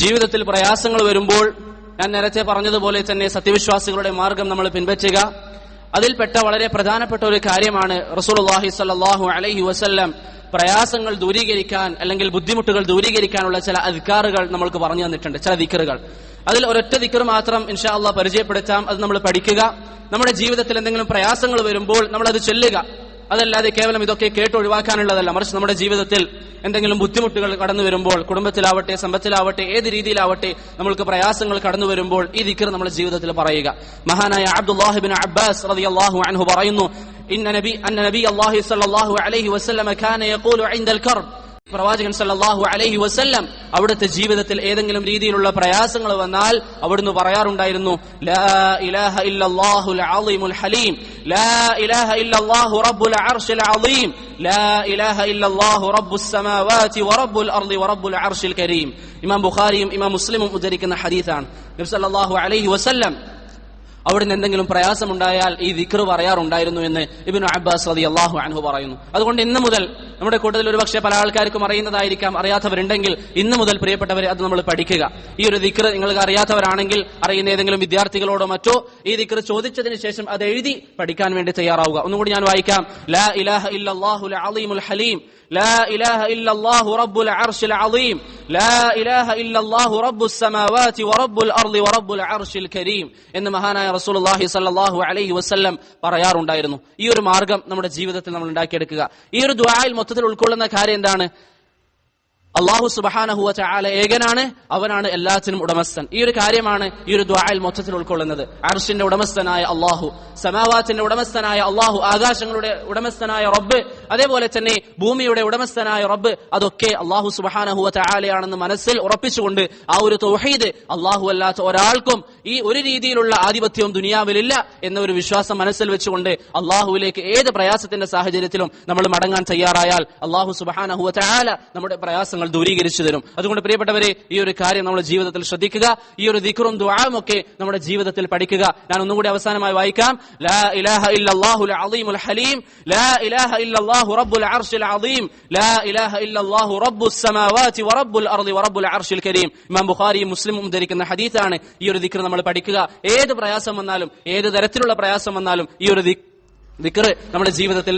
ജീവിതത്തിൽ പ്രയാസങ്ങൾ വരുമ്പോൾ ഞാൻ നേരത്തെ പറഞ്ഞതുപോലെ തന്നെ സത്യവിശ്വാസികളുടെ മാർഗം നമ്മൾ പിൻപറ്റുക. അതിൽപ്പെട്ട വളരെ പ്രധാനപ്പെട്ട ഒരു കാര്യമാണ് റസൂലുള്ളാഹി സ്വല്ലല്ലാഹു അലൈഹി വസല്ലം പ്രയാസങ്ങൾ ദൂരീകരിക്കാൻ അല്ലെങ്കിൽ ബുദ്ധിമുട്ടുകൾ ദൂരീകരിക്കാനുള്ള ചില അദ്കാറുകൾ നമ്മൾക്ക് പറഞ്ഞു തന്നിട്ടുണ്ട്, ചില ദിക്റുകൾ. അതിൽ ഒരൊറ്റ ദിക്ർ മാത്രം ഇൻഷാ അല്ലാഹ് പരിചയപ്പെടുത്താം. അത് നമ്മൾ പഠിക്കുക. നമ്മുടെ ജീവിതത്തിൽ എന്തെങ്കിലും പ്രയാസങ്ങൾ വരുമ്പോൾ നമ്മൾ അത് ചൊല്ലുക. അതല്ലാതെ കേവലം ഇതൊക്കെ കേട്ടൊഴിവാക്കാനുള്ളതല്ല, മറിച്ച് നമ്മുടെ ജീവിതത്തിൽ എന്തെങ്കിലും ബുദ്ധിമുട്ടുകൾ കടന്നു വരുമ്പോൾ, കുടുംബത്തിലാവട്ടെ സമ്പത്തിലാവട്ടെ ഏത് രീതിയിലാവട്ടെ നമ്മൾക്ക് പ്രയാസങ്ങൾ കടന്നു വരുമ്പോൾ ഈ ദിക്ർ നമ്മുടെ ജീവിതത്തിൽ പറയുക. മഹാനായ അബ്ദുല്ലാഹി ഇബ്നു അബ്ബാസ് റളിയല്ലാഹു അൻഹു പറയുന്നു, അന്ന നബിയല്ലാഹി സ്വല്ലല്ലാഹു അലൈഹി വസല്ലം കാന യഖൂലു ഇൻദൽ കർബ്, പ്രവാചകൻ സല്ലല്ലാഹു അലൈഹി വസല്ലം അവിടുത്തെ ജീവിതത്തിൽ ഏതെങ്കിലും രീതിയിലുള്ള പ്രയാസങ്ങൾ വന്നാൽ അവിടുന്ന് പറയാറുണ്ടായിരുന്നു, ലാ ഇലാഹ ഇല്ലല്ലാഹുൽ അളീമുൽ ഹലീം, ലാ ഇലാഹ ഇല്ലല്ലാഹു റബ്ബുൽ അർശിൽ അളീം, ലാ ഇലാഹ ഇല്ലല്ലാഹു റബ്ബുസ് സമാവാതി വറബ്ബുൽ അർളി വറബ്ബുൽ അർശിൽ കരീം. ഇമാം ബുഖാരിയും ഇമാം മുസ്ലിമും ഉദ്ധരിക്കുന്ന ഹദീസാണ്. നബി സല്ലല്ലാഹു അലൈഹി വസല്ലം അവിടുന്ന് എന്തെങ്കിലും പ്രയാസമുണ്ടായാൽ ഈ ദിക്ർ പറയാറുണ്ടായിരുന്നു എന്ന് ഇബ്നു അബ്ബാസ് റളിയല്ലാഹു അൻഹു പറയുന്നു. അതുകൊണ്ട് ഇന്ന് മുതൽ നമ്മുടെ കൂട്ടത്തിൽ ഒരുപക്ഷെ പല ആൾക്കാർക്കും അറിയുന്നതായിരിക്കാം, അറിയാത്തവരുണ്ടെങ്കിൽ ഇന്ന് മുതൽ പ്രിയപ്പെട്ടവരെ അത് നമ്മൾ പഠിക്കുക. ഈ ഒരു ദിക്ർ നിങ്ങൾക്ക് അറിയാത്തവരാണെങ്കിൽ അറിയുന്ന ഏതെങ്കിലും വിദ്യാർത്ഥികളോടോ മറ്റോ ഈ ദിക്ർ ചോദിച്ചതിന് ശേഷം അത് എഴുതി പഠിക്കാൻ വേണ്ടി തയ്യാറാവുക. ഒന്നുകൂടി ഞാൻ വായിക്കാം. ലാ ഇലാഹ ഇല്ലല്ലാഹുൽ അളീമുൽ ഹലീം, ലാ ഇലാഹ ഇല്ലല്ലാഹു റബ്ബുൽ അർശിൽ അളീം, ലാ ഇലാഹ ഇല്ലല്ലാഹു റബ്ബുസ് സമാവാതി വറബ്ബുൽ അർളി വറബ്ബുൽ അർശിൽ കരീം എന്ന് മഹാനായ റസൂലുള്ളാഹി സ്വല്ലല്ലാഹു അലൈഹി വസല്ലം പറയാറുണ്ടായിരുന്നു. ഈ ഒരു മാർഗം നമ്മുടെ ജീവിതത്തിൽ നമ്മൾ ഉണ്ടാക്കിയെടുക്കുക. ഈ ഒരു ദുആയിൽ മൊത്തത്തിൽ ഉൾക്കൊള്ളുന്ന കാര്യം എന്താണ്? അല്ലാഹു സുബ്ഹാനഹു വ തആല ഏകനാണ്, അവനാണ് എല്ലാത്തിനും ഉടമസ്ഥൻ. ഈ ഒരു കാര്യമാണ് ഈ ഒരു ദുആയിൽ മൊത്തത്തിൽ ഉൾക്കൊള്ളുന്നത്. അർശിന്റെ ഉടമസ്ഥനായ അല്ലാഹു, സമാവാത്തിന്റെ ഉടമസ്ഥനായ അല്ലാഹു, ആകാശങ്ങളുടെ ഉടമസ്ഥനായ റബ്ബ്, അതേപോലെ തന്നെ ഭൂമിയുടെ ഉടമസ്ഥനായ റബ്ബ്, അതൊക്കെ അല്ലാഹു സുബ്ഹാനഹു വ തആലയാണെന്ന് മനസ്സിൽ ഉറപ്പിച്ചുകൊണ്ട് ആ ഒരു തൗഹീദ്, അല്ലാഹു അല്ലാത്ത ഒരാൾക്കും ഈ ഒരു രീതിയിലുള്ള ആധിപത്യവും ദുനിയാവിലില്ല എന്ന ഒരു വിശ്വാസം മനസ്സിൽ വെച്ചുകൊണ്ട് അല്ലാഹുവിലേക്ക് ഏത് പ്രയാസത്തിന്റെ സാഹചര്യത്തിലും നമ്മൾ മടങ്ങാൻ തയ്യാറായാൽ അല്ലാഹു സുബ്ഹാനഹു വ തആല നമ്മുടെ പ്രയാസങ്ങൾ ദൂരീകരിച്ചു തരും. അതുകൊണ്ട് പ്രിയപ്പെട്ടവരെ, ഈ ഒരു കാര്യം നമ്മുടെ ജീവിതത്തിൽ ശ്രദ്ധിക്കുക. ഈ ഒരു ദിക്റും ദുആവും ഒക്കെ നമ്മുടെ ജീവിതത്തിൽ പഠിക്കുക. ഞാൻ ഒന്നുകൂടി അവസാനമായി വായിക്കാം. ലാ ഇലാഹ ഇല്ലല്ലാഹുൽ അളീമുൽ ഹലീം, ലാ ഇലാഹ ഇല്ലല്ലാഹു റബ്ബുൽ അർശിൽ അളീം, ലാ ഇലാഹ ഇല്ലല്ലാഹു റബ്ബുസ് സമാവാതി വറബ്ബുൽ അർളി വറബ്ബുൽ അർശിൽ കരീം. ഇമാം ബുഖാരിയും മുസ്ലിമും ഉദ്ധരിക്കുന്ന ഹദീസാണ്. ഈ ഒരു ദിക്ർ നമ്മൾ പഠിക്കുക. ഏത് പ്രയാസം വന്നാലും, ഏത് തരത്തിലുള്ള പ്രയാസം വന്നാലും ഈ ഒരു ദിക്ർ നമ്മുടെ ജീവിതത്തിൽ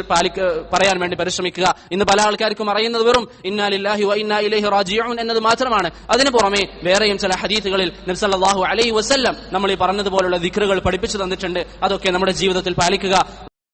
പറയാൻ വേണ്ടി പരിശ്രമിക്കുക. ഇന്ന് പല ആൾക്കാർക്കും അറിയുന്നത് വെറും ഇന്നാ ലില്ലാഹി വ ഇന്നാ ഇലൈഹി റാജിഊൻ എന്നത് മാത്രമാണ്. അതിനു പുറമെ വേറെയും ചില ഹദീസുകളിൽ നബി സല്ലല്ലാഹു അലൈഹി വസല്ലം നമ്മൾ ഈ പറഞ്ഞതുപോലുള്ള ദിക്റുകൾ പഠിപ്പിച്ചു തന്നിട്ടുണ്ട്. അതൊക്കെ നമ്മുടെ ജീവിതത്തിൽ പാലിക്കുക.